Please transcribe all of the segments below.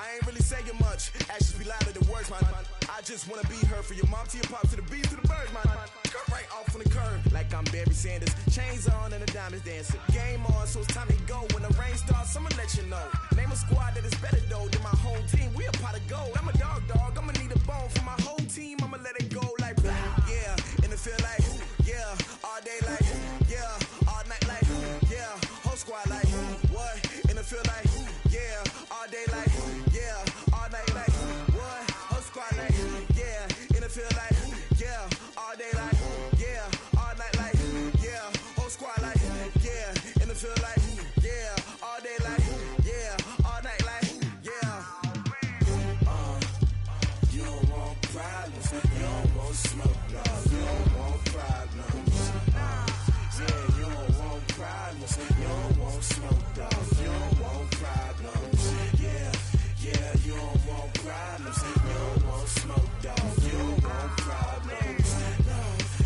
I ain't really saying much. Actions be louder than words, man. I just wanna be her, for your mom to your pop, to the bees to the birds, man. Cut right off on the curb, like I'm Barry Sanders. Chains on and the diamonds dancing. Game on, so it's time to go. When the rain starts, I'ma let you know. Name a squad that is better though than my home team. We a pot of gold. I'm a dog. I'ma need a bone for my whole team. I'ma let it go like blah. Yeah, and it feel like yeah, all day like yeah, all night like yeah, whole squad like what? And it feel like yeah, all day like yeah, all night like what? Whole squad like yeah, and it feel like yeah, all day like yeah, all night like yeah, whole squad like yeah, and it feel like yeah, all day like yeah, all night like yeah. You don't want problems, you don't want smoke, dog. You don't want problems. Yeah, you don't want problems, you don't want smoke, dog. You don't want problems. Yeah, you don't want problems, you don't want smoke, dog. You don't want problems. No,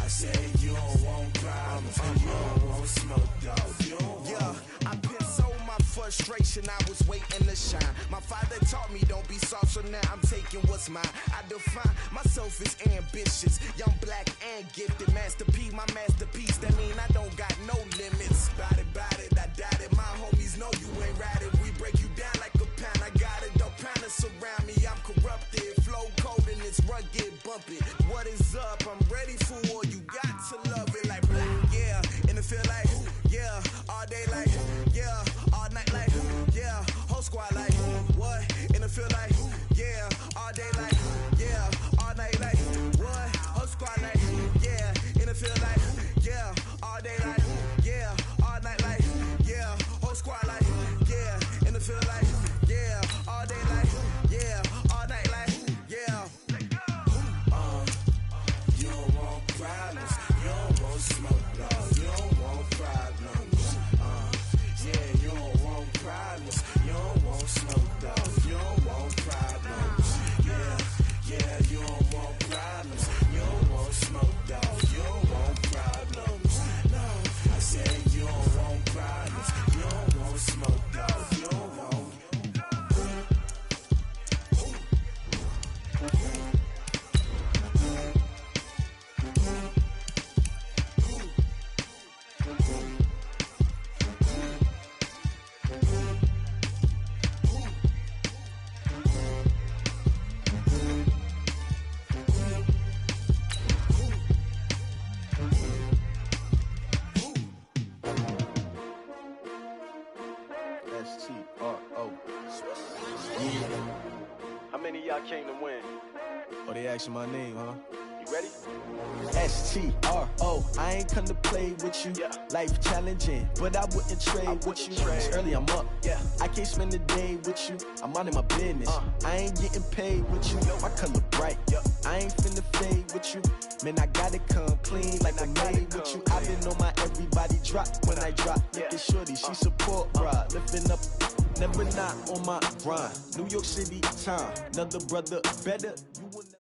I said you don't want problems, you don't want smoke, dog. You don't want. I've been so my frustration, I was waiting to shine. My father taught me don't be soft, so now I'm taking what's mine. I define myself as ambitious, young, black, and gifted. Master P, my masterpiece. That mean I don't got no limits. Bout it, I doubt it. My homies know you ain't ride it. We break you down like a pound. I got it, don't pound it surround me. I'm corrupted, flow cold and it's rugged, bump it. What is up? I'm ready for war. You got to love it like black, yeah. And it feel like yeah, all day like yeah, all night like yeah, whole squad like what? And it feel like yeah, all day like yeah, all night like what? Whole squad like yeah, and it feel like yeah, all day like yeah, all night like yeah, whole squad like yeah, and it feel like yeah, all day like yeah, all night like yeah. You don't want problems, you don't want smoke, dog. You don't want problems. Yeah, you don't want problems, you don't want smoke, dog. You don't want problems. Yeah, you don't want problems, you don't want smoke, dog. You don't want problems. No, I said you don't want problems, you don't want smoke, dog. You don't want. S-T-R-O. How many of y'all came to win? Oh, they asking my name, huh? You ready? S-T-R-O, I ain't come to play with you. Yeah. Life challenging, but I wouldn't trade with you. It's early, I'm up. Yeah. I can't spend the day with you. I'm minding my business. I ain't getting paid with you. My color bright. I ain't finna fade with you. Man, I gotta come clean like I'm made with you. I've been on my everybody drop when I drop. Look at shorty, she support ride. Lifting up, never not on my grind. New York City time, another brother better. You will never.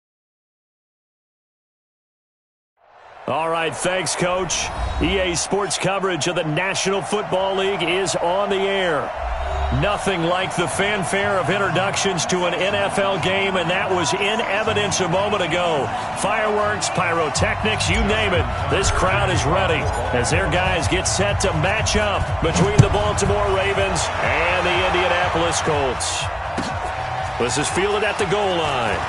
All right, thanks, Coach. EA Sports coverage of the National Football League is on the air. Nothing like the fanfare of introductions to an NFL game, and that was in evidence a moment ago. Fireworks, pyrotechnics, you name it. This crowd is ready as their guys get set to match up between the Baltimore Ravens and the Indianapolis Colts. This is fielded at the goal line.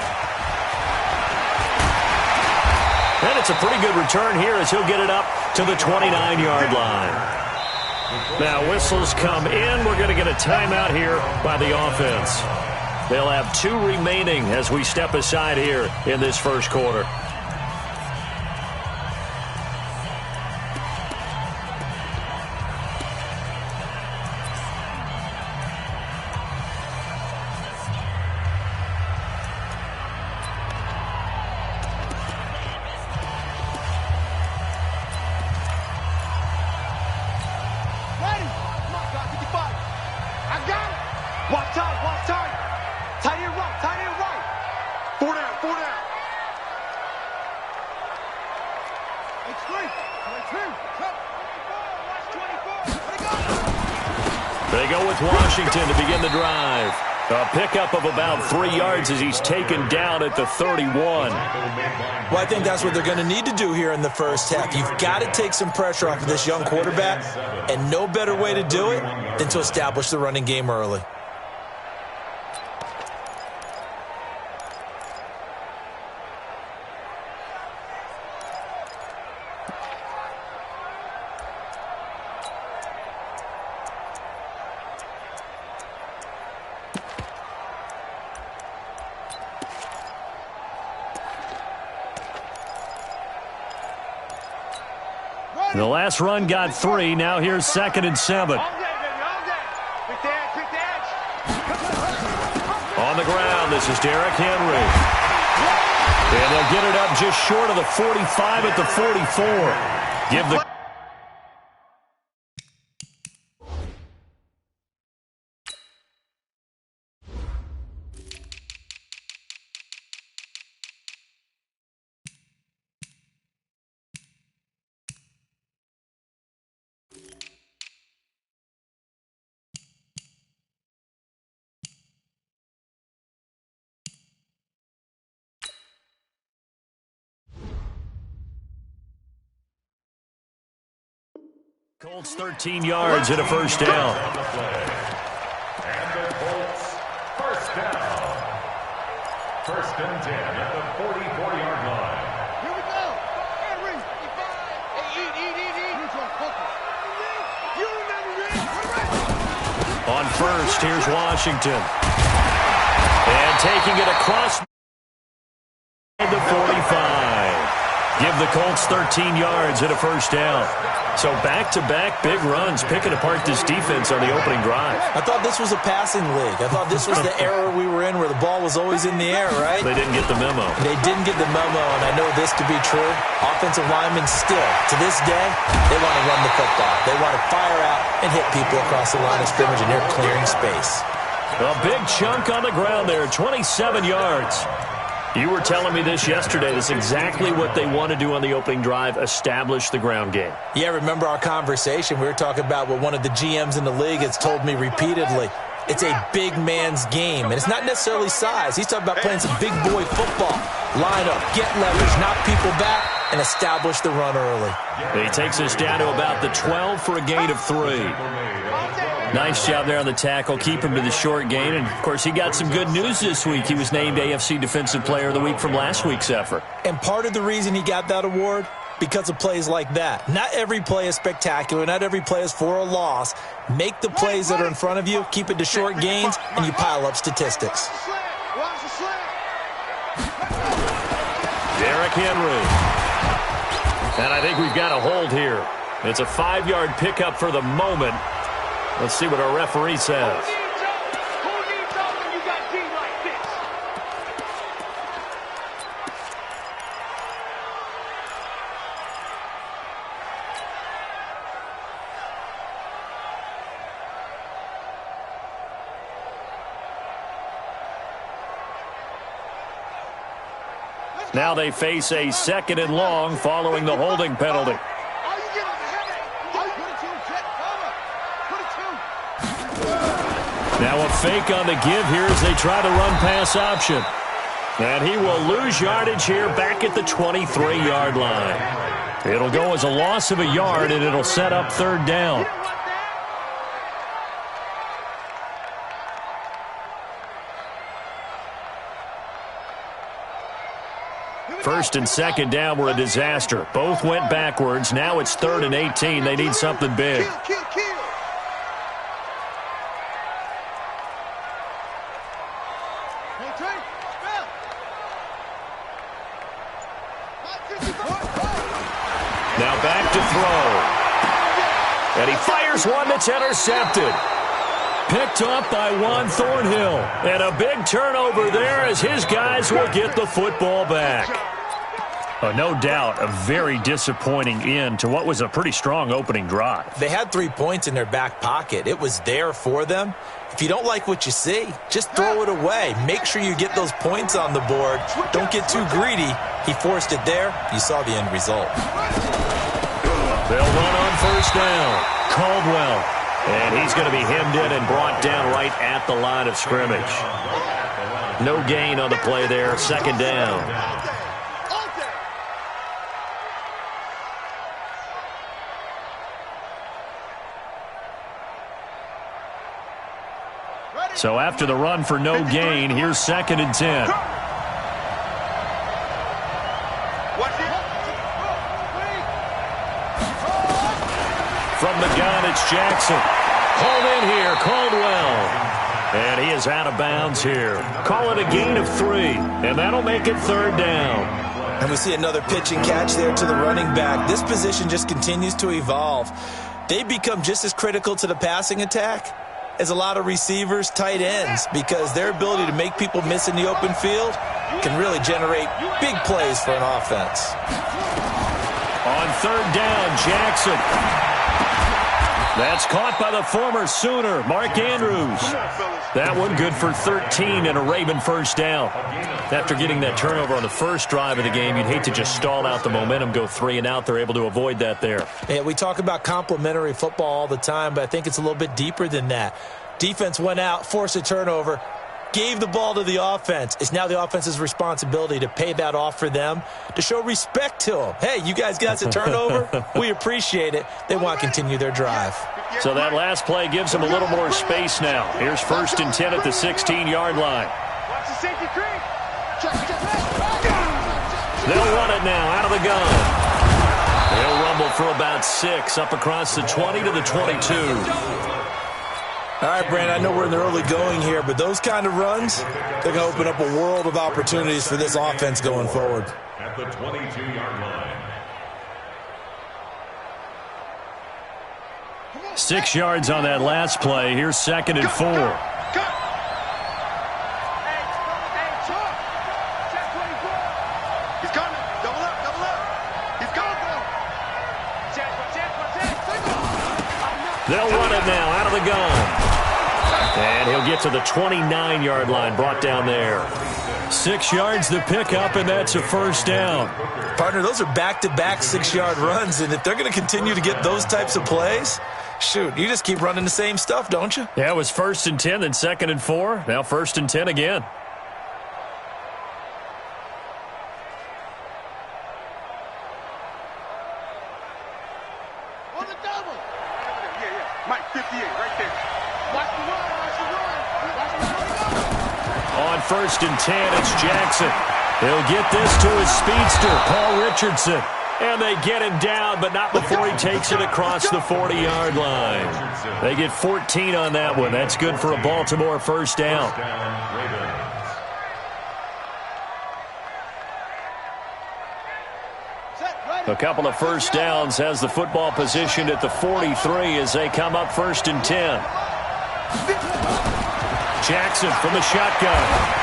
And it's a pretty good return here as he'll get it up to the 29-yard line. Now whistles come in. We're going to get a timeout here by the offense. They'll have 2 remaining as we step aside here in this first quarter. They go with Washington to begin the drive. A pickup of about 3 yards as he's taken down at the 31. Well, I think that's what they're going to need to do here in the first half. You've got to take some pressure off of this young quarterback, and no better way to do it than to establish the running game early. The last run got 3. Now here's 2nd and 7. On the ground, this is Derrick Henry. And they'll get it up just short of the 45 at the 44. Give the Colts 13 yards and a first down. And the Colts first down. 1st and 10 at the 44-yard line. Here we go. Henry, On first, here's Washington. And taking it across the 45. Give the Colts 13 yards and a first down. So back-to-back big runs, picking apart this defense on the opening drive. I thought this was a passing league. I thought this was the era we were in where the ball was always in the air, right? They didn't get the memo. They didn't get the memo, and I know this to be true. Offensive linemen still, to this day, they want to run the football. They want to fire out and hit people across the line of scrimmage, and they're clearing space. A big chunk on the ground there, 27 yards. You were telling me this yesterday. That's exactly what they want to do on the opening drive, establish the ground game. Yeah, remember our conversation? We were talking about what one of the GMs in the league has told me repeatedly. It's a big man's game, and it's not necessarily size. He's talking about playing some big boy football. Line up, get leverage, knock people back, and establish the run early. He takes us down to about the 12 for a gain of 3. Nice job there on the tackle. Keep him to the short gain. And, of course, he got some good news this week. He was named AFC Defensive Player of the Week from last week's effort. And part of the reason he got that award, because of plays like that. Not every play is spectacular. Not every play is for a loss. Make the plays that are in front of you, keep it to short gains, and you pile up statistics. Derrick Henry. And I think we've got a hold here. It's a 5-yard pickup for the moment. Let's see what our referee says. Now they face a 2nd and long following the holding penalty. Now a fake on the give here as they try the run-pass option. And he will lose yardage here back at the 23-yard line. It'll go as a loss of a yard, and it'll set up 3rd down. First and 2nd down were a disaster. Both went backwards. Now it's 3rd and 18. They need something big. Now back to throw. And he fires one that's intercepted. Picked up by Juan Thornhill. And a big turnover there as his guys will get the football back. No doubt a very disappointing end to what was a pretty strong opening drive. They had 3 points in their back pocket. It was there for them. If you don't like what you see, just throw it away. Make sure you get those points on the board. Don't get too greedy. He forced it there. You saw the end result. They'll run on 1st down. Caldwell. And he's going to be hemmed in and brought down right at the line of scrimmage. No gain on the play there. Second down. So after the run for no gain, here's 2nd and 10. From the gun, it's Jackson. Hauled in here, Caldwell. And he is out of bounds here. Call it a gain of 3, and that'll make it 3rd down. And we see another pitch and catch there to the running back. This position just continues to evolve. They become just as critical to the passing attack as a lot of receivers, tight ends, because their ability to make people miss in the open field can really generate big plays for an offense. On 3rd down, Jackson. That's caught by the former Sooner, Mark Andrews. That one good for 13 and a Raven first down. After getting that turnover on the first drive of the game, you'd hate to just stall out the momentum, go 3 and out. They're able to avoid that there. Yeah, we talk about complementary football all the time, but I think it's a little bit deeper than that. Defense went out, forced a turnover, gave the ball to the offense. It's now the offense's responsibility to pay that off for them, to show respect to them. Hey, you guys got us a turnover? We appreciate it. They want to continue their drive. So that last play gives them a little more space now. Here's 1st and 10 at the 16-yard line. They'll run it now out of the gun. They'll rumble for about 6 up across the 20 to the 22. All right, Brandon, I know we're in the early going here, but those kind of runs, they're going to open up a world of opportunities for this offense going forward. At the 22-yard line. 6 yards on that last play. Here's 2nd and 4. He's coming. Double up. He's coming. They'll run it now out of the gun. And he'll get to the 29-yard line, brought down there. 6 yards the pickup, and that's a first down. Partner, those are back-to-back 6-yard runs, and if they're going to continue to get those types of plays, shoot, you just keep running the same stuff, don't you? Yeah, it was 1st and 10, then 2nd and 4. Now 1st and 10 again. On the double. Yeah. Mike, 58, right there. Watch the run. On 1st and 10, it's Jackson. He'll get this to his speedster, Paul Richardson. And they get him down, but not before he takes it across the 40-yard line. They get 14 on that one. That's good for a Baltimore first down. A couple of first downs has the football positioned at the 43 as they come up 1st and 10. Jackson from the shotgun.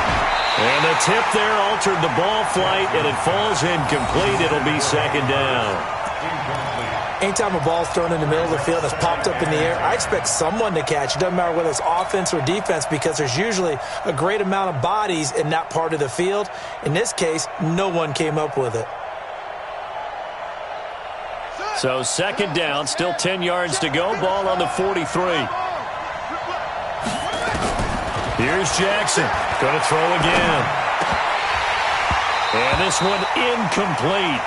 And the tip there altered the ball flight, and it falls incomplete. It'll be 2nd down. Anytime a ball's thrown in the middle of the field that's popped up in the air, I expect someone to catch. It doesn't matter whether it's offense or defense, because there's usually a great amount of bodies in that part of the field. In this case, no one came up with it. So 2nd down, still 10 yards to go. Ball on the 43. Here's Jackson. Going to throw again. And this one incomplete.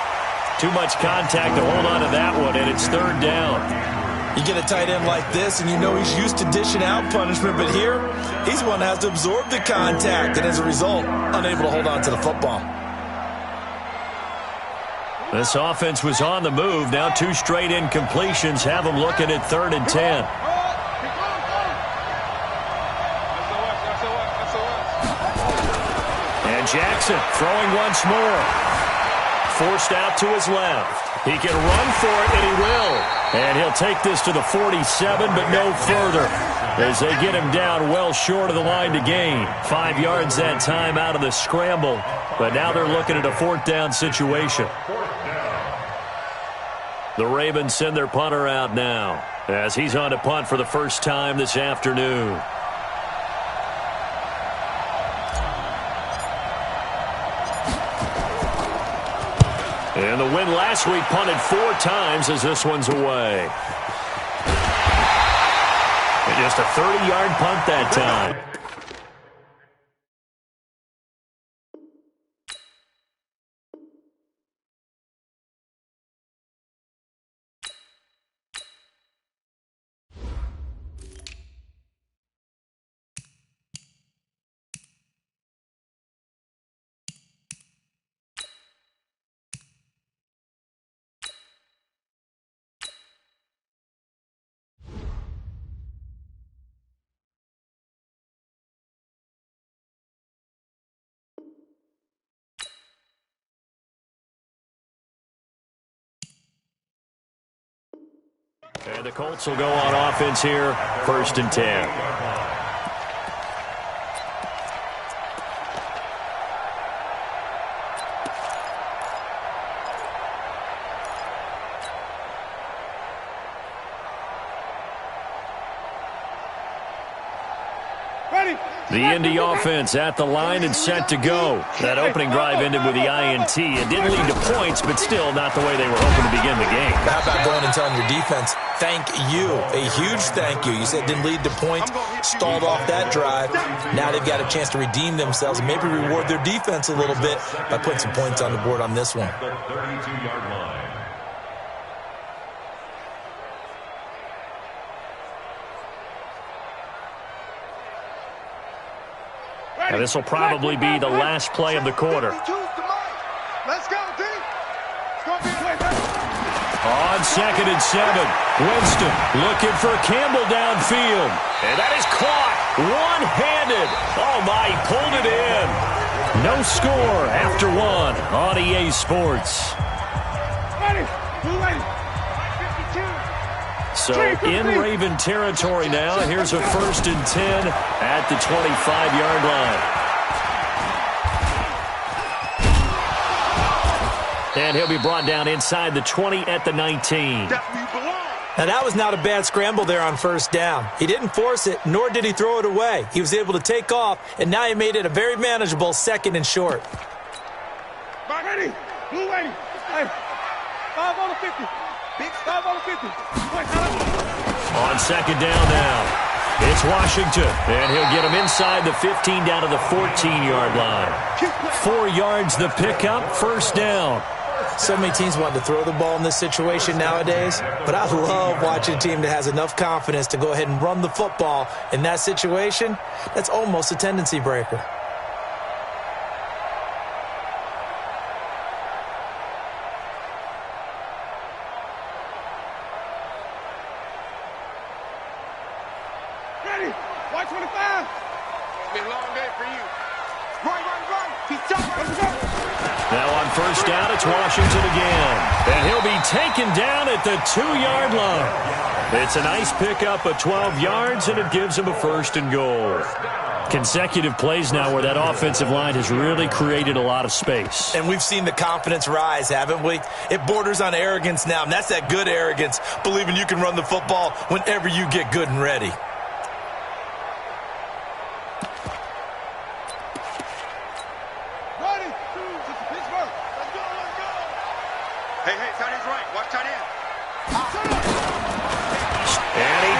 Too much contact to hold on to that one, and it's 3rd down. You get a tight end like this, and you know he's used to dishing out punishment, but here, he's the one that has to absorb the contact, and as a result, unable to hold on to the football. This offense was on the move. Now 2 straight incompletions have them looking at 3rd and 10. Jackson throwing once more. Forced out to his left. He can run for it, and he will. And he'll take this to the 47, but no further, as they get him down well short of the line to gain. 5 yards that time out of the scramble, but now they're looking at a 4th down situation. The Ravens send their punter out now, as he's on to punt for the first time this afternoon. And the win last week punted 4 times as this one's away. Just a 30-yard punt that time. And the Colts will go on offense here, 1st and 10. The Indy offense at the line and set to go. That opening drive ended with the INT. It didn't lead to points, but still not the way they were hoping to begin the game. How about going and telling your defense, thank you, a huge thank you. You said it didn't lead to points, stalled off that drive. Now they've got a chance to redeem themselves and maybe reward their defense a little bit by putting some points on the board on this one. The 32-yard line. Now, this will probably be the last play of the quarter. Let's go, D. It's going to be a play, baby. On 2nd and 7, Winston looking for Campbell downfield. And that is caught one-handed. Oh, my, he pulled it in. No score after 1 on EA Sports. Ready. Blue lady. 52. So in Raven territory now. Here's a 1st and 10 at the 25-yard line. And he'll be brought down inside the 20 at the 19. Now, that was not a bad scramble there on 1st down. He didn't force it, nor did he throw it away. He was able to take off, and now he made it a very manageable 2nd and short. Ready. Blue lady. Hey. 5 on the 50. Big 5 on the 50. On 2nd down now. It's Washington, and he'll get him inside the 15 down to the 14-yard line. 4 yards the pickup, 1st down. So many teams want to throw the ball in this situation nowadays, but I love watching a team that has enough confidence to go ahead and run the football in that situation. That's almost a tendency breaker. Ready. White 25. It's been a long day for you. Run. Keep jumping. Let's go. Now on 1st down, it's Washington again. And he'll be taken down at the 2-yard line. It's a nice pickup of 12 yards, and it gives him a 1st and goal. Consecutive plays now where that offensive line has really created a lot of space. And we've seen the confidence rise, haven't we? It borders on arrogance now, and that's that good arrogance, believing you can run the football whenever you get good and ready.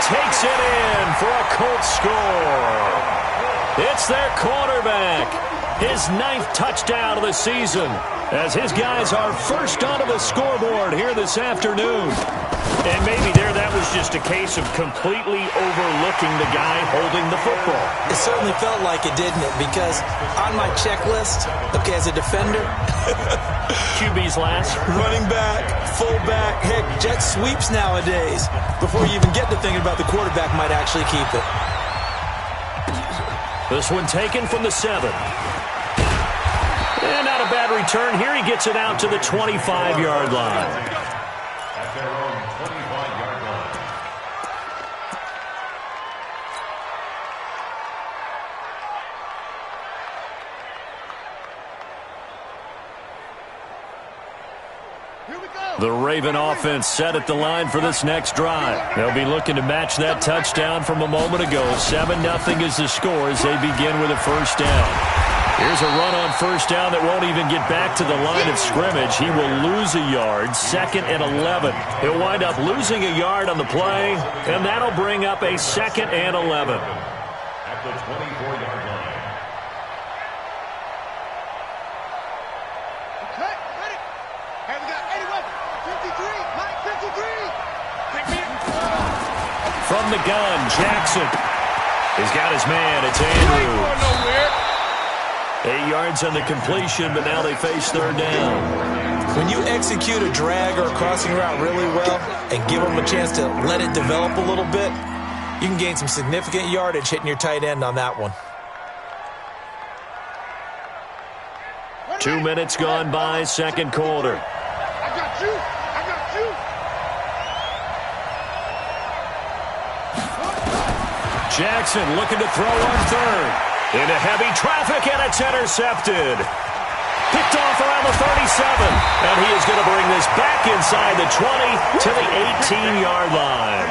Takes it in for a Colts score. It's their quarterback. His 9th touchdown of the season as his guys are first onto the scoreboard here this afternoon. And maybe that was just a case of completely overlooking the guy holding the football. It certainly felt like it, didn't it? Because on my checklist, okay, as a defender, QB's last. Running back, fullback, heck, jet sweeps nowadays. Before you even get to thinking about the quarterback might actually keep it. This one taken from the 7. And not a bad return. Here he gets it out to the 25-yard line. At their own 25-yard line. The Raven offense set at the line for this next drive. They'll be looking to match that touchdown from a moment ago. 7-0 is the score as they begin with a 1st down. Here's a run on first down that won't even get back to the line of scrimmage. He will lose a yard, 2nd and 11. He'll wind up losing a yard on the play, and that'll bring up a 2nd and 11. At the 24-yard line. Okay, ready. Hey, we got 81, 53, Mike 53. From the gun, Jackson. He's got his man. It's Andrews. 8 yards on the completion, but now they face 3rd down. When you execute a drag or a crossing route really well and give them a chance to let it develop a little bit, you can gain some significant yardage hitting your tight end on that one. 2 minutes gone by, 2nd quarter. I got you. I got you. Jackson looking to throw on 3rd. Into heavy traffic, and it's intercepted. Picked off around the 37. And he is going to bring this back inside the 20 to the 18-yard line.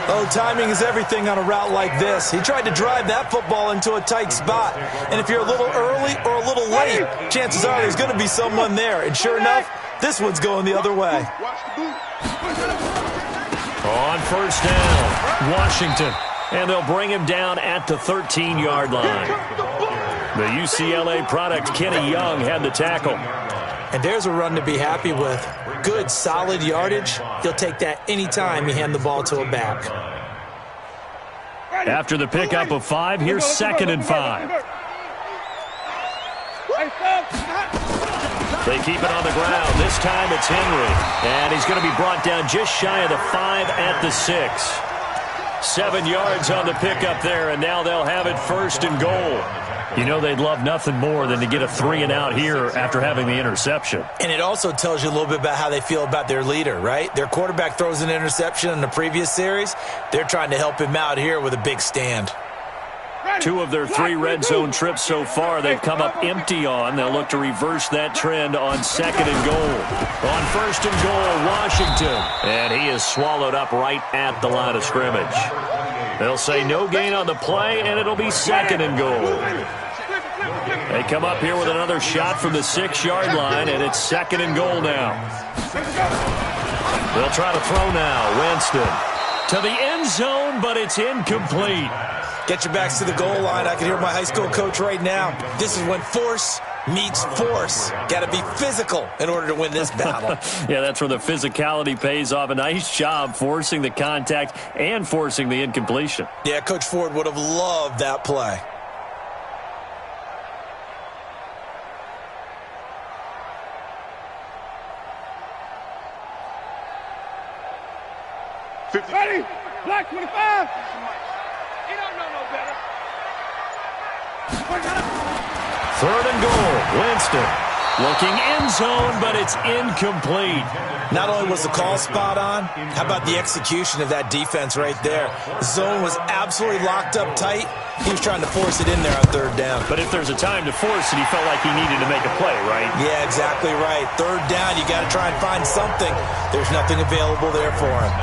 Oh, timing is everything on a route like this. He tried to drive that football into a tight spot. And if you're a little early or a little late, chances are there's going to be someone there. And sure enough, this one's going the other way. On first down, Washington. And they'll bring him down at the 13-yard line. The UCLA product, Kenny Young, had the tackle. And there's a run to be happy with. Good, solid yardage. He'll take that any time you hand the ball to a back. After the pickup of 5, here's 2nd and 5. They keep it on the ground. This time it's Henry. And he's going to be brought down just shy of the 5 at the 6. 7 yards on the pickup there, and now they'll have it 1st and goal. You know they'd love nothing more than to get a 3-and-out here after having the interception. And it also tells you a little bit about how they feel about their leader, right? Their quarterback throws an interception in the previous series. They're trying to help him out here with a big stand. 2 of their 3 red zone trips so far they've come up empty on. They'll look to reverse that trend on 2nd and goal. On 1st and goal, Washington. And he is swallowed up right at the line of scrimmage. They'll say no gain on the play, and it'll be 2nd and goal. They come up here with another shot from the 6-yard line, and it's 2nd and goal now. They'll try to throw now. Winston to the end zone, but it's incomplete. Get your backs to the goal line. I can hear my high school coach right now. This is when force meets force. Got to be physical in order to win this battle. Yeah, that's where the physicality pays off. A nice job forcing the contact and forcing the incompletion. Yeah, Coach Ford would have loved that play. Ready? Black 25. He don't know no better. 3rd and goal. Winston looking end zone, but it's incomplete. Not only was the call spot on, how about the execution of that defense right there? The zone was absolutely locked up tight. He was trying to force it in there on 3rd down. But if there's a time to force it, he felt like he needed to make a play, right? Yeah, exactly right. 3rd down, you got to try and find something. There's nothing available there for him.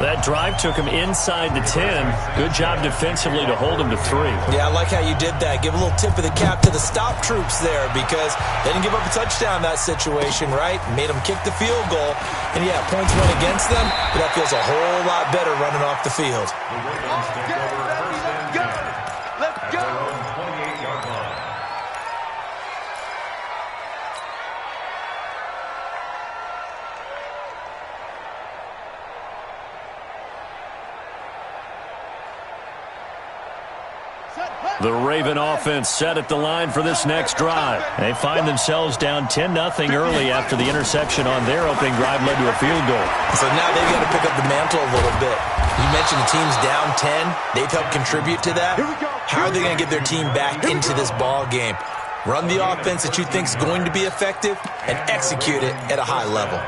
That drive took him inside the 10. Good job defensively to hold him to 3. Yeah, I like how you did that. Give a little tip of the cap to the stop troops there because they didn't give up a touchdown in that situation, right? Made them kick the field goal. And, yeah, points went against them, but that feels a whole lot better running off the field. Let's go. The Raven offense set at the line for this next drive. They find themselves down 10-0 early after the interception on their opening drive led to a field goal. So now they've got to pick up the mantle a little bit. You mentioned the team's down 10. They've helped contribute to that. How are they going to get their team back into this ball game? Run the offense that you think is going to be effective and execute it at a high level.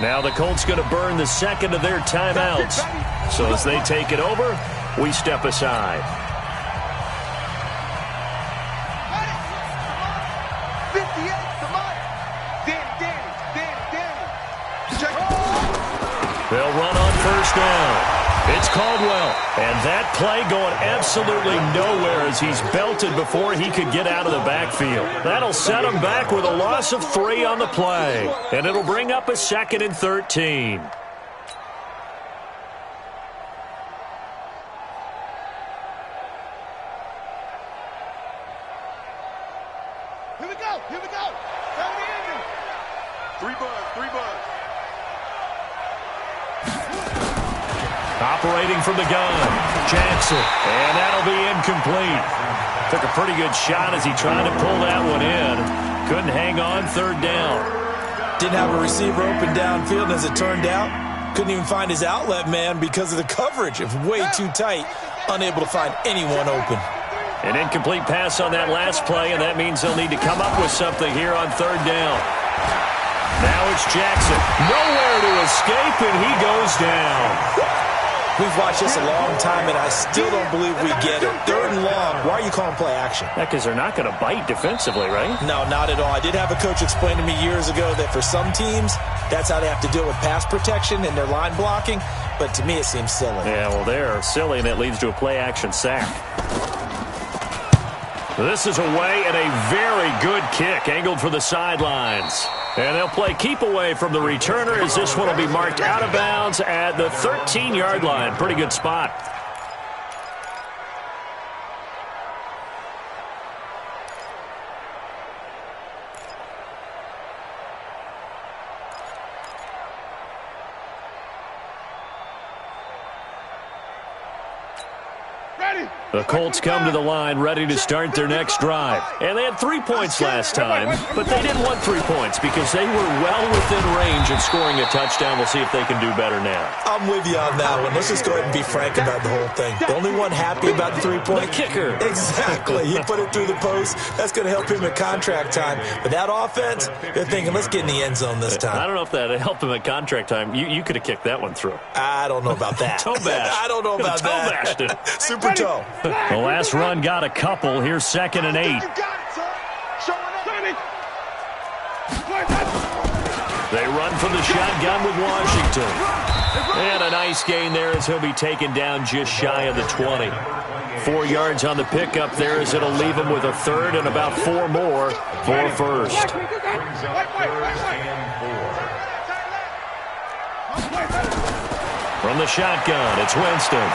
Now the Colts going to burn the second of their timeouts. So as they take it over, we step aside. They'll run on first down. It's Caldwell, and that play going absolutely nowhere as he's belted before he could get out of the backfield. That'll set him back with a loss of 3 on the play, and it'll bring up a 2nd and 13. Here we go. Here we go. Three buds. Operating from the gun, Jackson, and that'll be incomplete. Took a pretty good shot as he tried to pull that one in. Couldn't hang on 3rd down. Didn't have a receiver open downfield, as it turned out. Couldn't even find his outlet man because of the coverage. It was way too tight. Unable to find anyone open. An incomplete pass on that last play, and that means they'll need to come up with something here on 3rd down. Now it's Jackson. Nowhere to escape, and he goes down. We've watched this a long time, and I still don't believe we get it. 3rd and long. Why are you calling play action? Yeah, because they're not going to bite defensively, right? No, not at all. I did have a coach explain to me years ago that for some teams, that's how they have to deal with pass protection and their line blocking. But to me, it seems silly. Yeah, well, they're silly, and it leads to a play-action sack. This is away, and a very good kick angled for the sidelines. And they'll play keep away from the returner as this one will be marked out of bounds at the 13-yard line. Pretty good spot. The Colts come to the line ready to start their next drive. And they had 3 points last time, but they didn't want 3 points because they were well within range of scoring a touchdown. We'll see if they can do better now. I'm with you on that one. Let's just go ahead and be frank about the whole thing. The only one happy about the 3-point? The kicker. Exactly. He put it through the post. That's going to help him at contract time. But that offense, they're thinking, let's get in the end zone this time. I don't know if that helped him at contract time. You could have kicked that one through. I don't know about that. Toe bash. I don't know about that. Toe bashed it. Super toe. The last run got a couple. Here's 2nd and 8. They run from the shotgun with Washington. And a nice gain there as he'll be taken down just shy of the 20. 4 yards on the pickup there as it'll leave him with a 3rd and about 4 more for first. From the shotgun, it's Winston.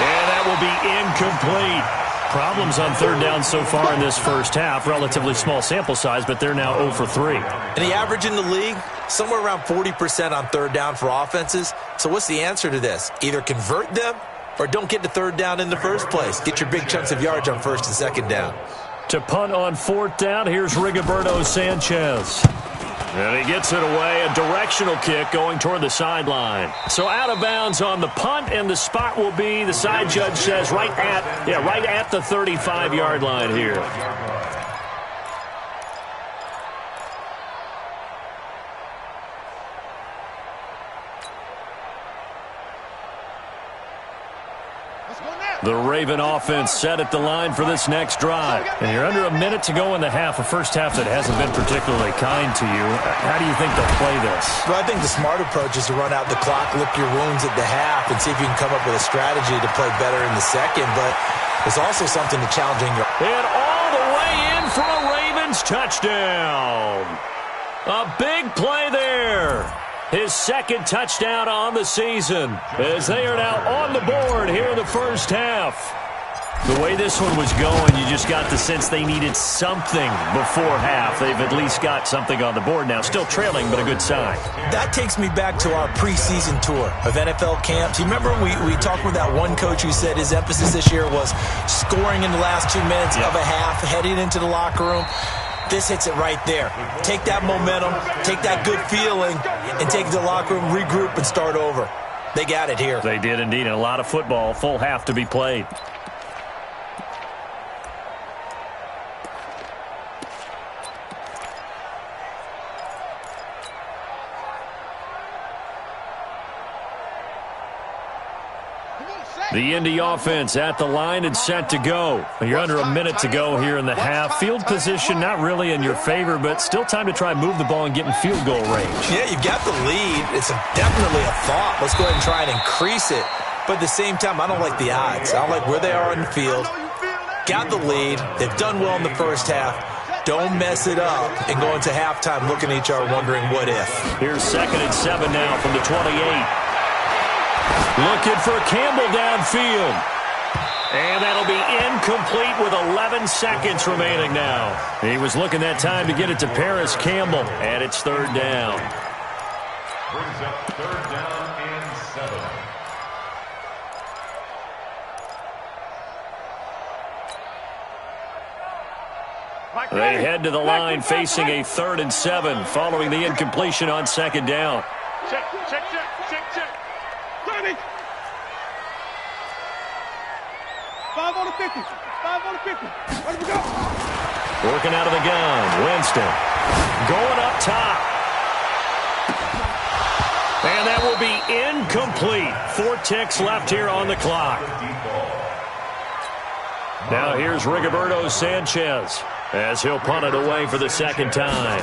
And that will be incomplete. Problems on 3rd down so far in this first half. Relatively small sample size, but they're now 0 for 3. And the average in the league, somewhere around 40% on 3rd down for offenses. So what's the answer to this? Either convert them or don't get to 3rd down in the first place. Get your big chunks of yards on 1st and 2nd down. To punt on 4th down, here's Rigoberto Sanchez. And he gets it away, a directional kick going toward the sideline. So out of bounds on the punt, and the spot will be, the side judge says, right at the 35-yard line here. The Raven offense set at the line for this next drive. And you're under a minute to go in the half, a first half that hasn't been particularly kind to you. How do you think they'll play this? Well, I think the smart approach is to run out the clock, lick your wounds at the half, and see if you can come up with a strategy to play better in the second. But there's also something to challenging your... And all the way in for a Ravens touchdown. A big play there. His 2nd touchdown on the season as they are now on the board here in the first half. The way this one was going, you just got the sense they needed something before half. They've at least got something on the board now. Still trailing, but a good sign. That takes me back to our preseason tour of NFL camps. You remember we talked with that one coach who said his emphasis this year was scoring in the last 2 minutes of a half, heading into the locker room. This hits it right there. Take that momentum, take that good feeling, and take it to the locker room, regroup, and start over. They got it here. They did indeed, and a lot of football, full half to be played. Come on, Sam. The Indy offense at the line and set to go. You're under a minute to go here in the half. Field position not really in your favor, but still time to try and move the ball and get in field goal range. Yeah, you've got the lead. It's definitely a thought. Let's go ahead and try and increase it. But at the same time, I don't like the odds. I don't like where they are on the field. Got the lead. They've done well in the first half. Don't mess it up and go into halftime looking at each other wondering what if. Here's 2nd and 7 now from the 28. Looking for Campbell downfield. And that'll be incomplete with 11 seconds remaining now. He was looking that time to get it to Paris Campbell, and it's 3rd down. Brings up 3rd down and 7. They head to the line facing a 3rd and 7 following the incompletion on 2nd down. Check. 30. 5 on the 50. 5 on the 50. Where do we go? Working out of the gun. Winston going up top. And that will be incomplete. 4 ticks left here on the clock. Now here's Rigoberto Sanchez as he'll punt it away for the 2nd time.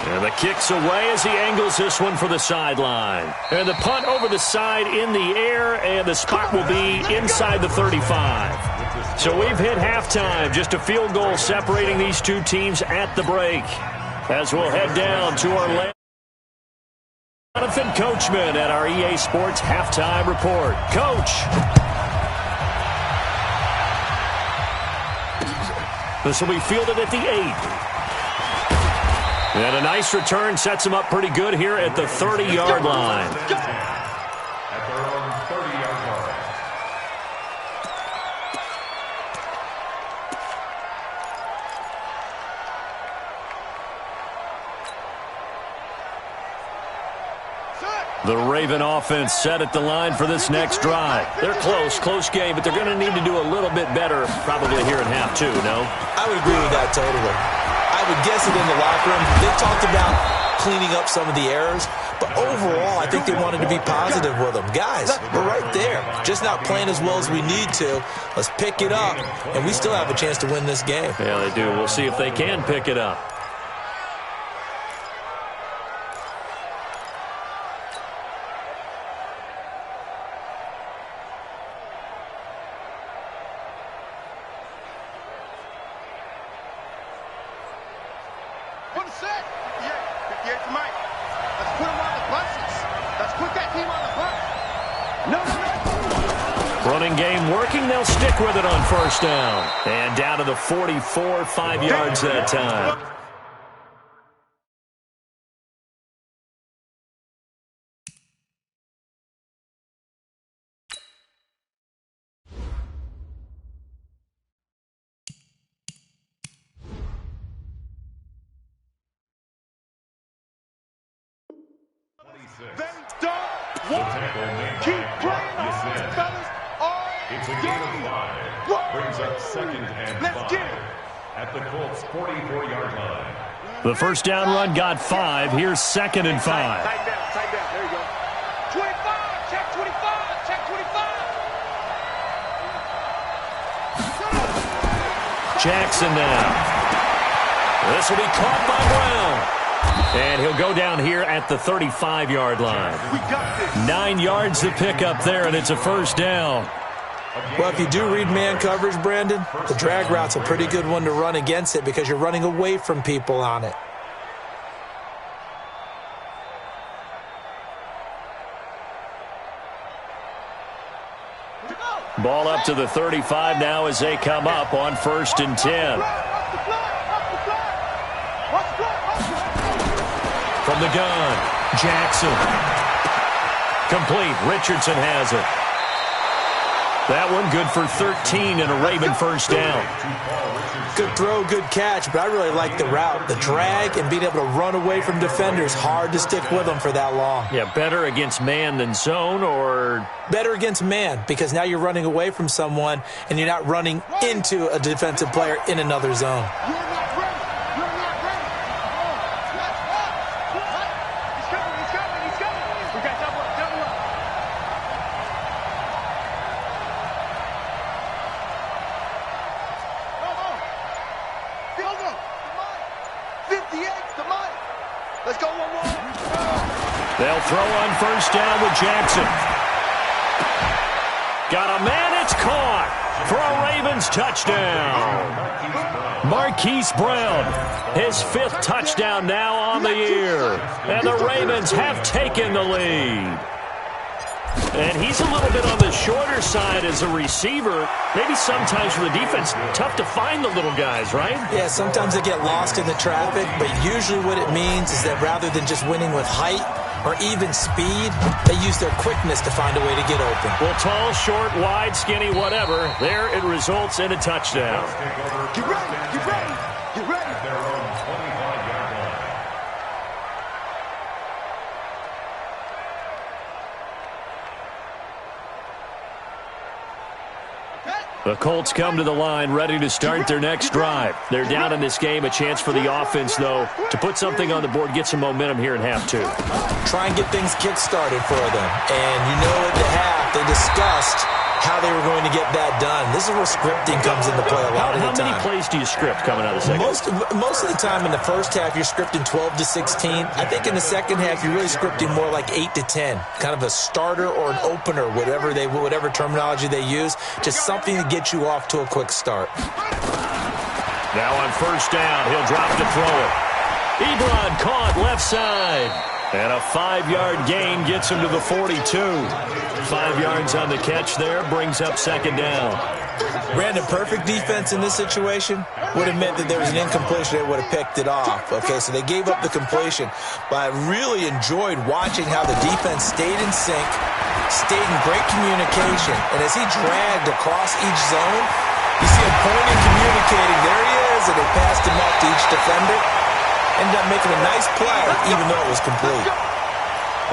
And the kick's away as he angles this one for the sideline. And the punt over the side in the air, and the spot will be inside the 35. So we've hit halftime. Just a field goal separating these two teams at the break. As we'll head down to our Jonathan Coachman at our EA Sports Halftime Report. Coach. This will be fielded at the 8. And a nice return sets him up pretty good here at the 30-yard line. At their own 30-yard line. The Raven offense set at the line for this next drive. They're close game, but they're going to need to do a little bit better probably here in half 2, no? I would agree with that totally. I would guess it in the locker room. They talked about cleaning up some of the errors, but overall, I think they wanted to be positive with them. Guys, we're right there. Just not playing as well as we need to. Let's pick it up, and we still have a chance to win this game. Yeah, they do. We'll see if they can pick it up. Running game working. They'll stick with it on 1st down. And down to the 44, 5 yards that time. They don't want to keep playing on, fellas. It's a gain of 5. Brings up 2nd and 5. At the Colts' 44-yard line. The 1st down run got 5. Here's 2nd and 5. Tight down. There you go. 25. Check 25. Check 25. Jackson now. This will be caught by Brown. And he'll go down here at the 35-yard line. 9 yards to pick up there, and it's a 1st down. Well, if you do read man coverage, Brandon, the drag route's a pretty good one to run against it because you're running away from people on it. Ball up to the 35 now as they come up on 1st and 10. From the gun, Jackson. Complete. Richardson has it. That one good for 13 and a Raven 1st down. Good throw, good catch, but I really like the route. The drag and being able to run away from defenders, hard to stick with them for that long. Yeah, better against man than zone, or? Better against man, because now you're running away from someone and you're not running into a defensive player in another zone. to Mike. Let's go one more. They'll throw on first down with Jackson. Got a man, it's caught for a Ravens touchdown. Marquise Brown, his 5th touchdown now on the year. And the Ravens have taken the lead. And he's a little bit on the shorter side as a receiver. Maybe sometimes for the defense, tough to find the little guys, right? Yeah, sometimes they get lost in the traffic, but usually what it means is that rather than just winning with height or even speed, they use their quickness to find a way to get open. Well, tall, short, wide, skinny, whatever, there it results in a touchdown. Get ready, get ready, get ready. Their own 25-yard line. The Colts come to the line ready to start their next drive. They're down in this game. A chance for the offense, though, to put something on the board, get some momentum here in half 2. Try and get things kick-started for them. And you know at the half, they discussed how they were going to get that done. This is where scripting comes into play a lot of the time. How many plays do you script coming out of the second? Most of the time in the first half, you're scripting 12 to 16. I think in the second half, you're really scripting more like 8 to 10. Kind of a starter or an opener, whatever terminology they use. Just something to get you off to a quick start. Now on first down, he'll drop to throw it. Ebron caught left side. And a 5-yard gain gets him to the 42. 5 yards on the catch there, brings up second down. Brandon, perfect defense in this situation would have meant that there was an incompletion. They would have picked it off. Okay, so they gave up the completion. But I really enjoyed watching how the defense stayed in sync, stayed in great communication. And as he dragged across each zone, you see him pointing, communicating. There he is, and they passed him off to each defender. Ended up making a nice play, even though it was complete.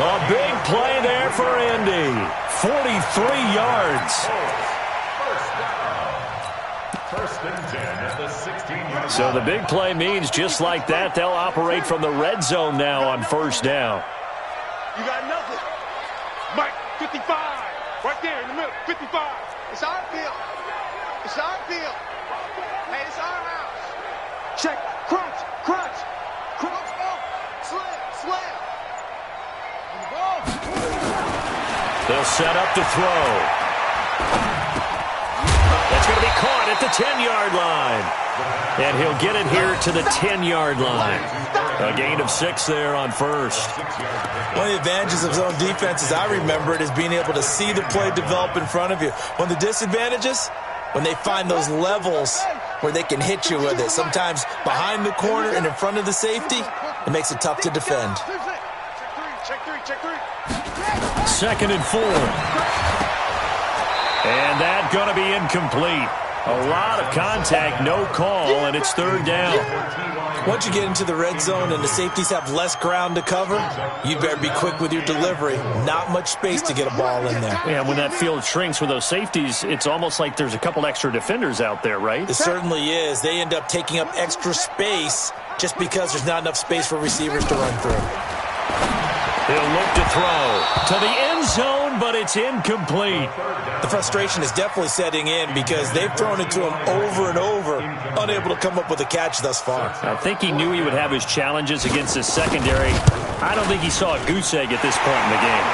A big play there for Indy. 43 yards. First and 10 at the 16-yard. So the big play means just like that, they'll operate from the red zone now on first down. You got nothing. Mike, 55. Right there in the middle, 55. It's our field. It's our field. Hey, it's our house. Check, crunch, crunch. Crunch, ball. Slam, slam. On the ball. They'll set up to throw. That's going to be caught at the 10-yard line. And he'll get it here to the 10-yard line. A gain of 6 there on first. One of the advantages of zone defense, as I remember it, is being able to see the play develop in front of you. One of the disadvantages, when they find those levels where they can hit you with it, sometimes behind the corner and in front of the safety, it makes it tough to defend. Check three. 2nd and 4. And that's going to be incomplete. A lot of contact, no call, and it's 3rd down. Once you get into the red zone and the safeties have less ground to cover, you better be quick with your delivery. Not much space to get a ball in there. Yeah, when that field shrinks with those safeties, it's almost like there's a couple extra defenders out there, right? It certainly is. They end up taking up extra space just because there's not enough space for receivers to run through. He'll look to throw to the end zone, but it's incomplete. The frustration is definitely setting in because they've thrown it to him over and over, unable to come up with a catch thus far. I think he knew he would have his challenges against his secondary. I don't think he saw a goose egg at this point in the game.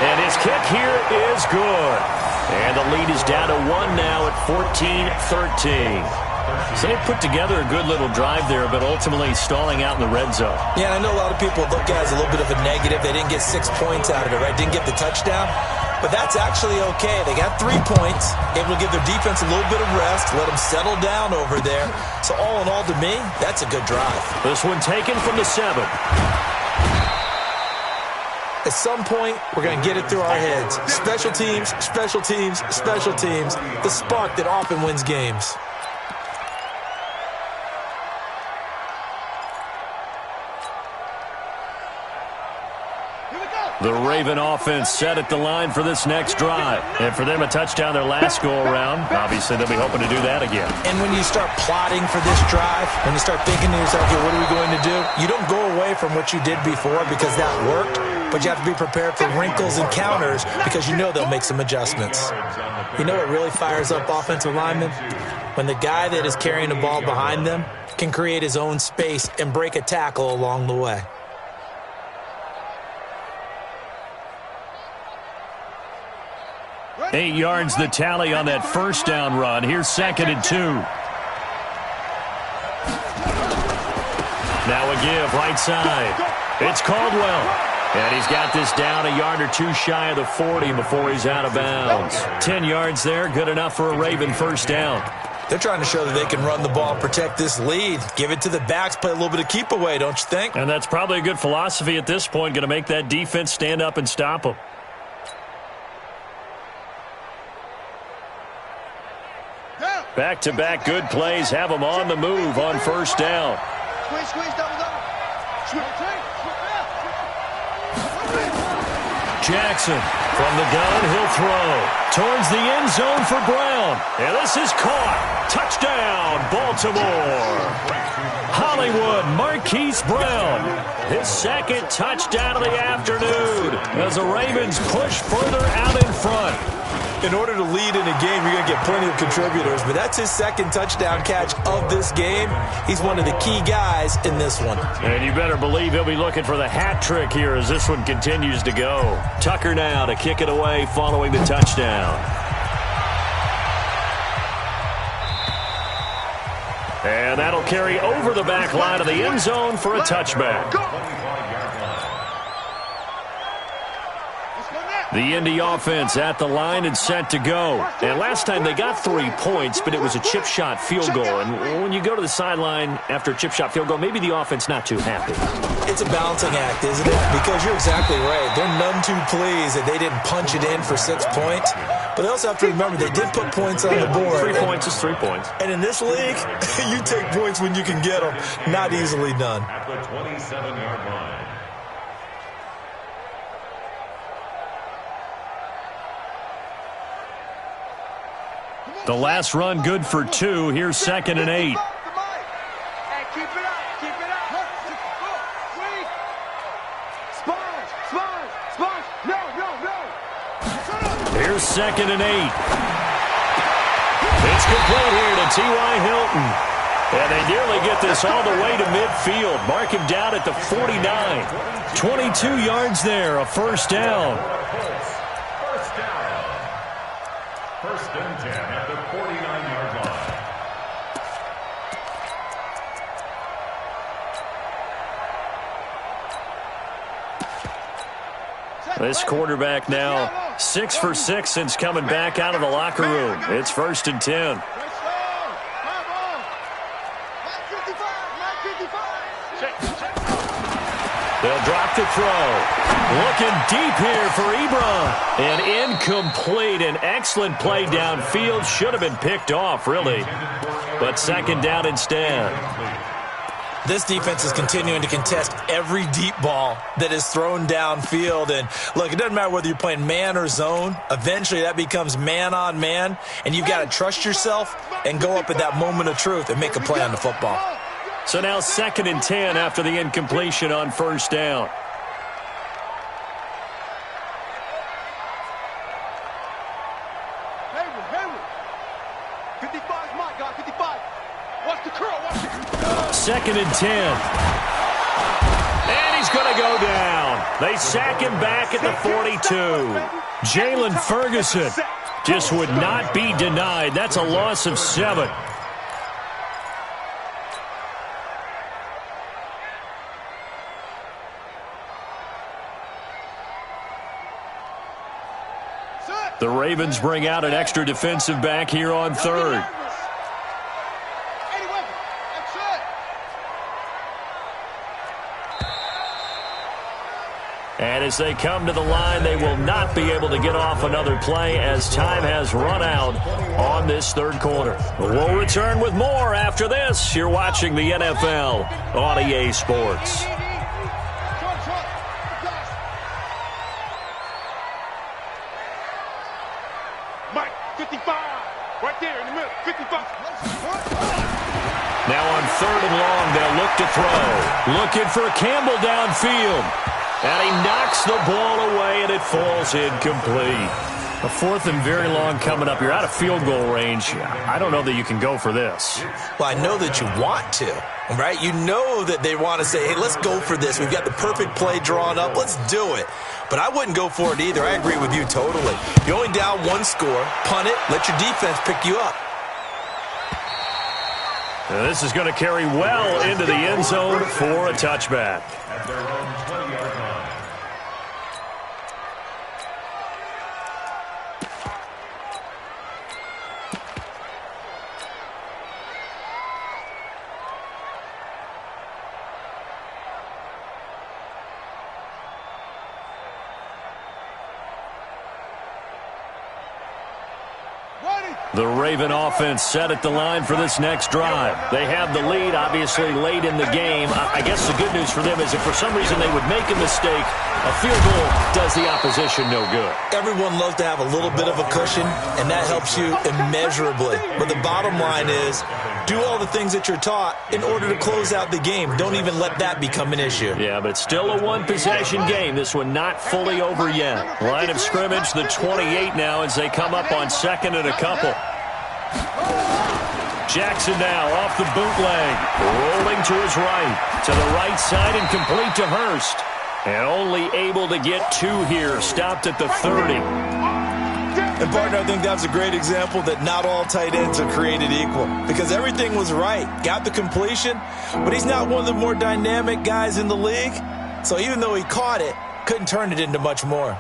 And his kick here is good. And the lead is down to 1 now at 14-13. So they put together a good little drive there, but ultimately stalling out in the red zone. Yeah, I know a lot of people look at it as a little bit of a negative. They didn't get 6 points out of it, right? Didn't get the touchdown. But that's actually okay. They got 3 points, able to give their defense a little bit of rest, let them settle down over there. So all in all, to me, that's a good drive. This one taken from the 7. At some point, we're going to get it through our heads. Special teams, special teams, special teams. The spark that often wins games. The Raven offense set at the line for this next drive. And for them, a touchdown their last go-around. Obviously, they'll be hoping to do that again. And when you start plotting for this drive, when you start thinking to yourself, okay, what are we going to do? You don't go away from what you did before because that worked, but you have to be prepared for wrinkles and counters because you know they'll make some adjustments. You know what really fires up offensive linemen? when the guy that is carrying the ball behind them can create his own space and break a tackle along the way. Eight yards the tally on that first down run. Here's 2nd and 2. Now a give, right side. It's Caldwell. And he's got this down a yard or two shy of the 40 before he's out of bounds. 10 yards there, good enough for a Raven first down. They're trying to show that they can run the ball and protect this lead. Give it to the backs, play a little bit of keep away, don't you think? And that's probably a good philosophy at this point, going to make that defense stand up and stop them. Back-to-back good plays have them on the move on first down. Squeeze, double. Jackson from the gun, he'll throw towards the end zone for Brown. And this is caught. Touchdown, Baltimore. Hollywood Marquise Brown, his 2nd touchdown of the afternoon as the Ravens push further out in front. In order to lead in a game, you're going to get plenty of contributors, but that's his 2nd touchdown catch of this game. He's one of the key guys in this one. And you better believe he'll be looking for the hat trick here as this one continues to go. Tucker now to kick it away following the touchdown. And that'll carry over the back line of the end zone for a touchback. The Indy offense at the line and set to go. And last time they got 3 points, but it was a chip shot field goal. And when you go to the sideline after a chip shot field goal, maybe the offense not too happy. It's a balancing act, isn't it? Because you're exactly right. They're none too pleased that they didn't punch it in for 6 points. But they also have to remember they did put points on the board. 3 points is 3 points. And in this league, you take points when you can get them. Not easily done. At the 27-yard line. The last run good for 2. Here's 2nd and 8. Here's 2nd and 8. It's complete here to T.Y. Hilton. And they nearly get this all the way to midfield. Mark him down at the 49. 22 yards there, a first down. First and 10 at the 49-yard line. This quarterback now 6 for 6 since coming back out of the locker room. It's 1st and 10. They'll drop the throw. Looking deep here for Ebron. And incomplete. An excellent play downfield. Should have been picked off, really. But 2nd down instead. This defense is continuing to contest every deep ball that is thrown downfield. And, look, it doesn't matter whether you're playing man or zone. Eventually, that becomes man on man. And you've got to trust yourself and go up at that moment of truth and make a play on the football. So now 2nd and 10 after the incompletion on first down. Hayward. 55, my God, 55. Watch the curl, watch the curl. 2nd and 10. And he's going to go down. They sack him back at the 42. Jalen Ferguson just would not be denied. That's a loss of 7. The Ravens bring out an extra defensive back here on 3rd. And as they come to the line, they will not be able to get off another play as time has run out on this 3rd quarter. We'll return with more after this. You're watching the NFL on EA Sports. Mike, 55. Right there in the middle. 55. Now on 3rd and long, they'll look to throw. Looking for Campbell downfield. And he knocks the ball away, and it falls incomplete. A 4th and very long coming up. You're out of field goal range. I don't know that you can go for this. Well, I know that you want to, right? You know that they want to say, hey, let's go for this. We've got the perfect play drawn up. Let's do it. But I wouldn't go for it either. I agree with you totally. You're only down 1 score. Punt it. Let your defense pick you up. This is going to carry well into the end zone for a touchback. At their own 20-yard line. The Raven offense set at the line for this next drive. They have the lead, obviously, late in the game. I guess the good news for them is if for some reason they would make a mistake, a field goal does the opposition no good. Everyone loves to have a little bit of a cushion, and that helps you immeasurably. But the bottom line is, do all the things that you're taught in order to close out the game. Don't even let that become an issue. Yeah, but it's still a one-possession game. This one not fully over yet. Line of scrimmage, the 28 now as they come up on 2nd and a couple. Jackson now off the bootleg, rolling to his right, to the right side and complete to Hurst. And only able to get 2 here, stopped at the 30. And, partner, I think that's a great example that not all tight ends are created equal because everything was right. Got the completion, but he's not one of the more dynamic guys in the league. So even though he caught it, couldn't turn it into much more.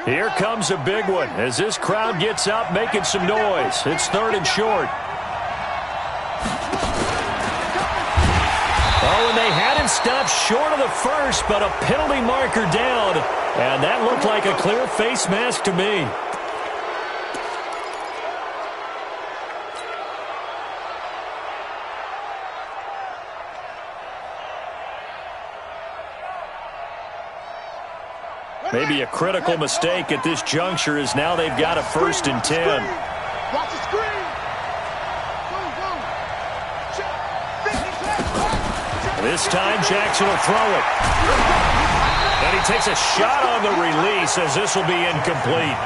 Here comes a big one as this crowd gets up making some noise. It's 3rd and short. Oh, and they had him stopped short of the first, but a penalty marker down. And that looked like a clear face mask to me. Maybe a critical mistake at this juncture as now they've got a 1st and 10. Watch the screen. This time Jackson will throw it. And he takes a shot on the release as this will be incomplete.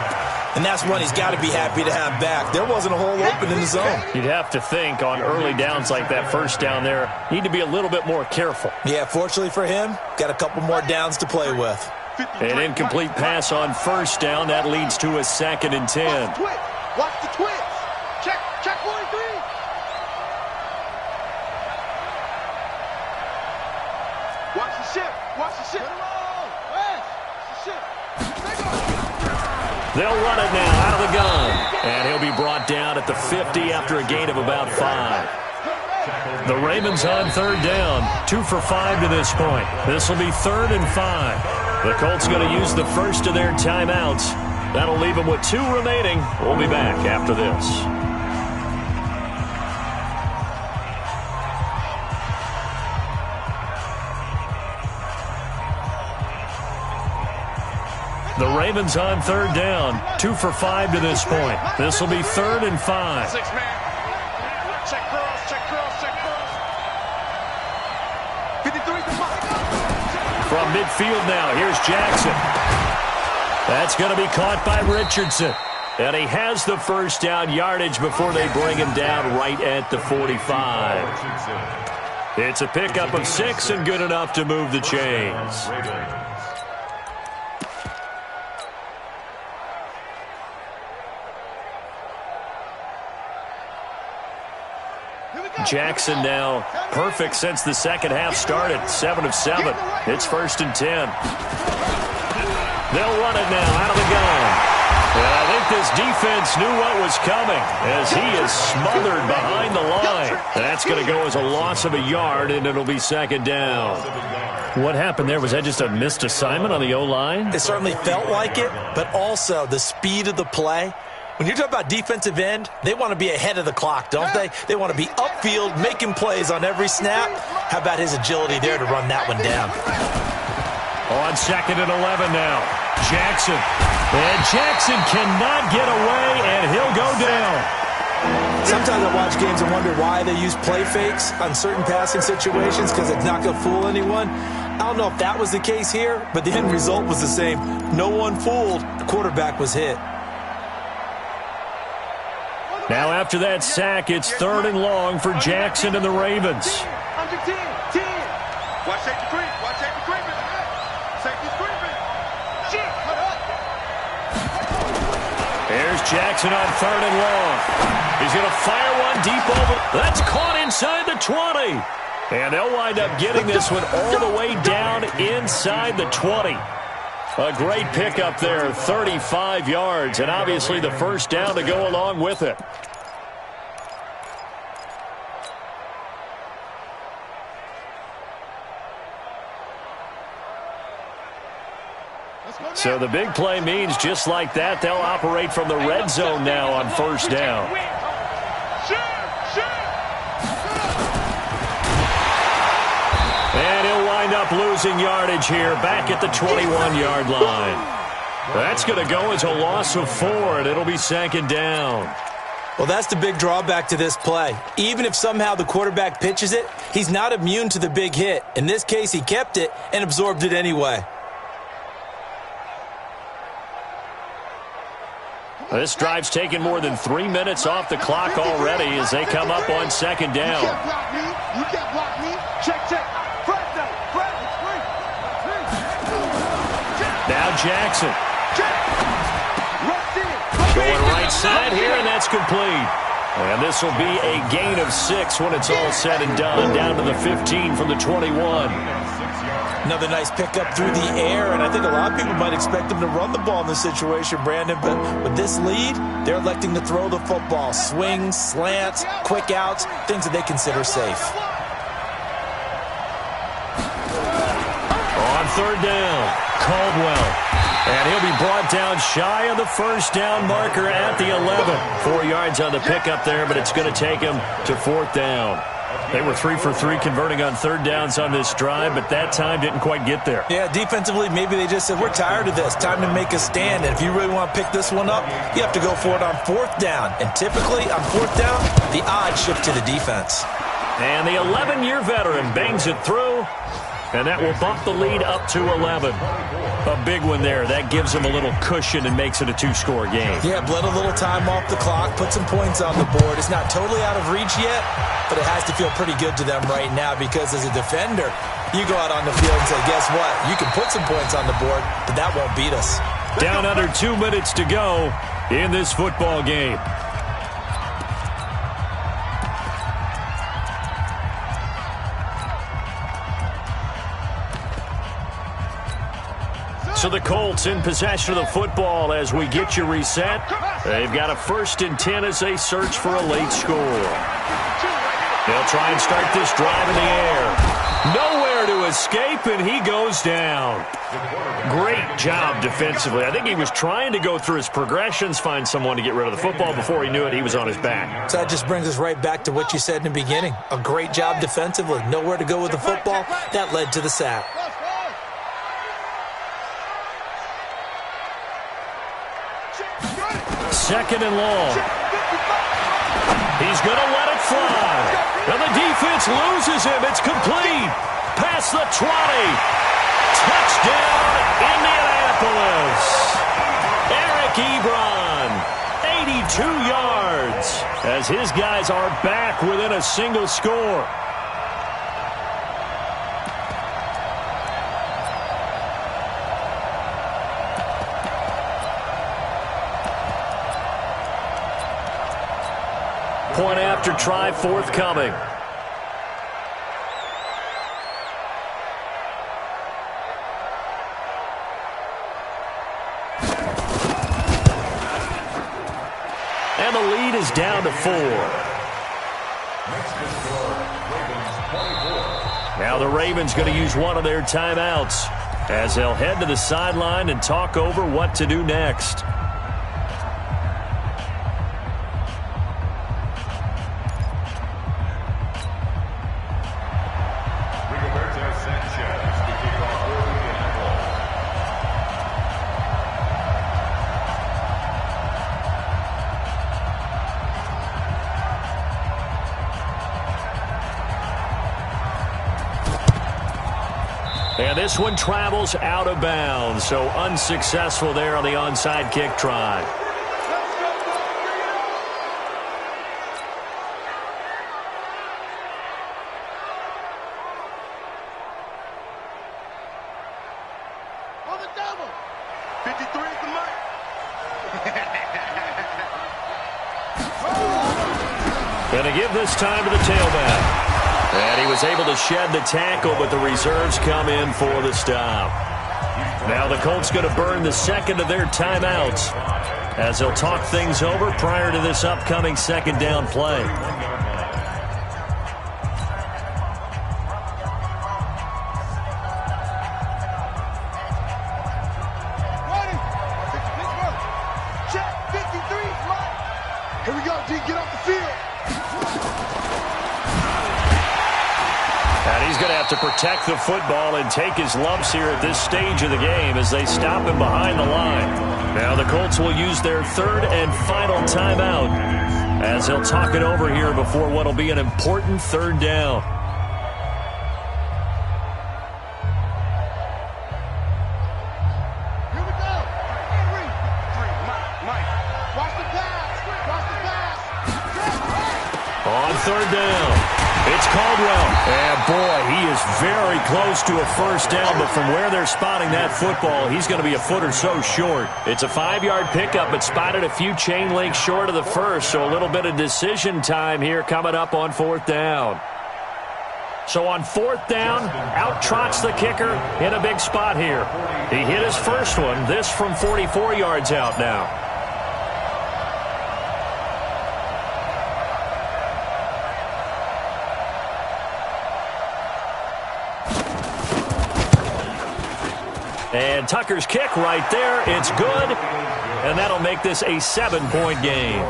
And that's one he's got to be happy to have back. There wasn't a hole open in the zone. You'd have to think on early downs like that, first down there, need to be a little bit more careful. Yeah, fortunately for him, got a couple more downs to play with. An incomplete pass on 1st down. That leads to a 2nd and 10. Watch the twist. Check 1 and 3. Watch the ship. They'll run it now out of the gun. And he'll be brought down at the 50 after a gain of about 5. The Ravens on 3rd down. 2 for 5 to this point. This will be 3rd and 5. The Colts going to use the first of their timeouts. That'll leave them with 2 remaining. We'll be back after this. The Ravens on 3rd down. 2 for 5 to this point. This will be 3rd and 5. 6 man. Check cross. 53 to 5. From midfield now, here's Jackson. That's going to be caught by Richardson. And he has the first down yardage before they bring him down right at the 45. It's a pickup of 6 and good enough to move the chains. Jackson now perfect since the second half started. 7 of 7. It's 1st and 10. They'll run it now out of the gun. And I think this defense knew what was coming as he is smothered behind the line. That's going to go as a loss of a yard, and it'll be 2nd down. What happened there? Was that just a missed assignment on the O-line? It certainly felt like it, but also the speed of the play. When you talk about defensive end, they want to be ahead of the clock, don't they? They want to be upfield, making plays on every snap. How about his agility there to run that one down? On 2nd and 11 now. Jackson. And Jackson cannot get away, and he'll go down. Sometimes I watch games and wonder why they use play fakes on certain passing situations because it's not going to fool anyone. I don't know if that was the case here, but the end result was the same. No one fooled. The quarterback was hit. Now after that sack, it's 3rd and long for Jackson and the Ravens. Under 10. Watch safety creep. Watch safety creeping. Safety's creeping. Shit, cut up. Here's Jackson on 3rd and long. He's going to fire one deep over. That's caught inside the 20. And they'll wind up getting this one all the way down inside the 20. A great pickup there, 35 yards, and obviously the first down to go along with it. So the big play means just like that, they'll operate from the red zone now on first down. And he'll wind up losing yardage here back at the 21-yard line. That's going to go as a loss of 4, and it'll be 2nd down. Well, that's the big drawback to this play. Even if somehow the quarterback pitches it, he's not immune to the big hit. In this case, he kept it and absorbed it anyway. This drive's taken more than 3 minutes off the clock already as they come up on 2nd down. You can't block me. You can't block me. Check. Fred, Now Jackson. Going right side here, and that's complete. And this will be a gain of 6 when it's all said and done, down to the 15 from the 21. Another nice pickup through the air, and I think a lot of people might expect them to run the ball in this situation, Brandon, but with this lead, they're electing to throw the football. Swings, slants, quick outs, things that they consider safe. On 3rd down, Caldwell. And he'll be brought down shy of the first down marker at the 11. 4 yards on the pickup there, but it's going to take him to 4th down. They were 3 for 3 converting on 3rd downs on this drive, but that time didn't quite get there. Yeah, defensively, maybe they just said, we're tired of this. Time to make a stand. And if you really want to pick this one up, you have to go for it on 4th down. And typically, on 4th down, the odds shift to the defense. And the 11-year veteran bangs it through, and that will bump the lead up to 11. A big one there. That gives them a little cushion and makes it a 2-score game. Yeah, bled a little time off the clock, put some points on the board. It's not totally out of reach yet, but it has to feel pretty good to them right now because as a defender, you go out on the field and say, guess what? You can put some points on the board, but that won't beat us. Down under 2 minutes to go in this football game. So the Colts in possession of the football as we get you reset. They've got a 1st and 10 as they search for a late score. They'll try and start this drive in the air. Nowhere to escape, and he goes down. Great job defensively. I think he was trying to go through his progressions, find someone to get rid of the football. Before he knew it, he was on his back. So that just brings us right back to what you said in the beginning. A great job defensively. Nowhere to go with the football. That led to the sack. 2nd and long. He's going to let it fly. And the defense loses him. It's complete. Past the 20. Touchdown, Indianapolis. Eric Ebron, 82 yards, as his guys are back within a single score. Point after try forthcoming. And the lead is down to 4. Now the Ravens going to use one of their timeouts as they'll head to the sideline and talk over what to do next. And this one travels out of bounds, so unsuccessful there on the onside kick try. On the double. 53 is the mark. Going to give this time to the tailback. And he was able to shed the tackle, but the reserves come in for the stop. Now the Colts going to burn the second of their timeouts as they'll talk things over prior to this upcoming second down play. Ready? Check 53 is right. Here we go, D. Get off the field. And he's going to have to protect the football and take his lumps here at this stage of the game as they stop him behind the line. Now the Colts will use their third and final timeout as they'll talk it over here before what will be an important third down. Here we go. Henry. Mike. Watch the pass. Watch the pass. On third down, it's Caldwell. And boy, he is very close to a first down, but from where they're spotting that football, he's going to be a foot or so short. It's a 5-yard pickup, but spotted a few chain links short of the first, so a little bit of decision time here coming up on fourth down. So on fourth down, out trots the kicker in a big spot here. He hit his first one, this from 44 yards out now. And Tucker's kick right there. It's good. And that'll make this a 7-point game.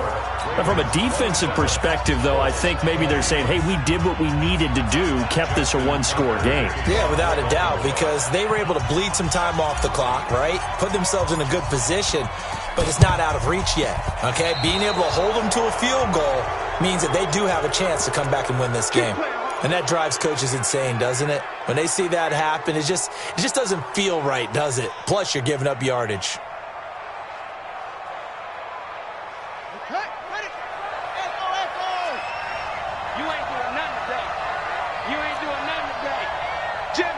But from a defensive perspective, though, I think maybe they're saying, hey, we did what we needed to do, kept this a one-score game. Yeah, without a doubt, because they were able to bleed some time off the clock, right? Put themselves in a good position, but it's not out of reach yet, okay? Being able to hold them to a field goal means that they do have a chance to come back and win this game. And that drives coaches insane, doesn't it? When they see that happen, it just doesn't feel right, does it? Plus, you're giving up yardage. Okay, ready? Echo. You ain't doing nothing today. You ain't doing nothing today. Jim.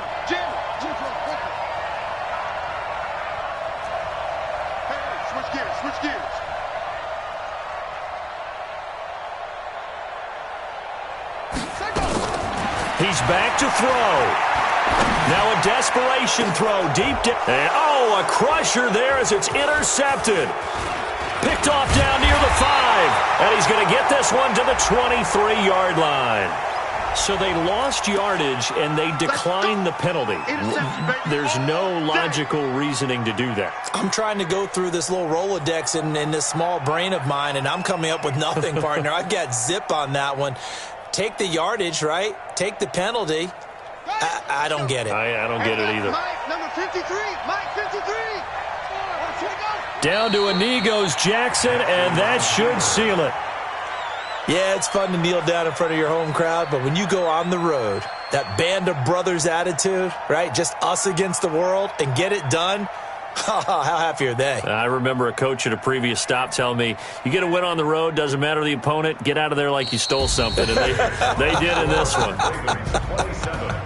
Hey, switch gears. He's back to throw. Now a desperation throw deep down. And a crusher there as it's intercepted. Picked off down near the 5. And he's going to get this one to the 23-yard line. So they lost yardage and they declined the penalty. There's no logical reasoning to do that. I'm trying to go through this little Rolodex in this small brain of mine, and I'm coming up with nothing, partner. I've got zip on that one. Take the yardage, right? Take the penalty. I don't get it. I don't get it either. Mike, number 53. Mike, 53. Down to a knee goes Jackson, and that should seal it. Yeah, it's fun to kneel down in front of your home crowd, but when you go on the road, that band of brothers attitude, right? Just us against the world and get it done. How happy are they? I remember a coach at a previous stop telling me, you get a win on the road, doesn't matter the opponent, get out of there like you stole something. And they did in this one.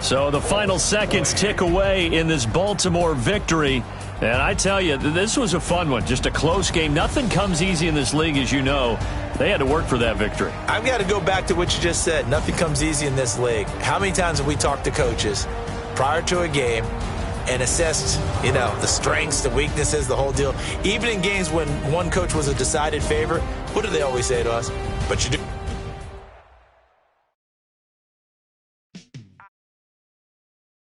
So the final seconds tick away in this Baltimore victory. And I tell you, this was a fun one. Just a close game. Nothing comes easy in this league, as you know. They had to work for that victory. I've got to go back to what you just said. Nothing comes easy in this league. How many times have we talked to coaches prior to a game and assessed, the strengths, the weaknesses, the whole deal? Even in games when one coach was a decided favorite, what do they always say to us? But you do.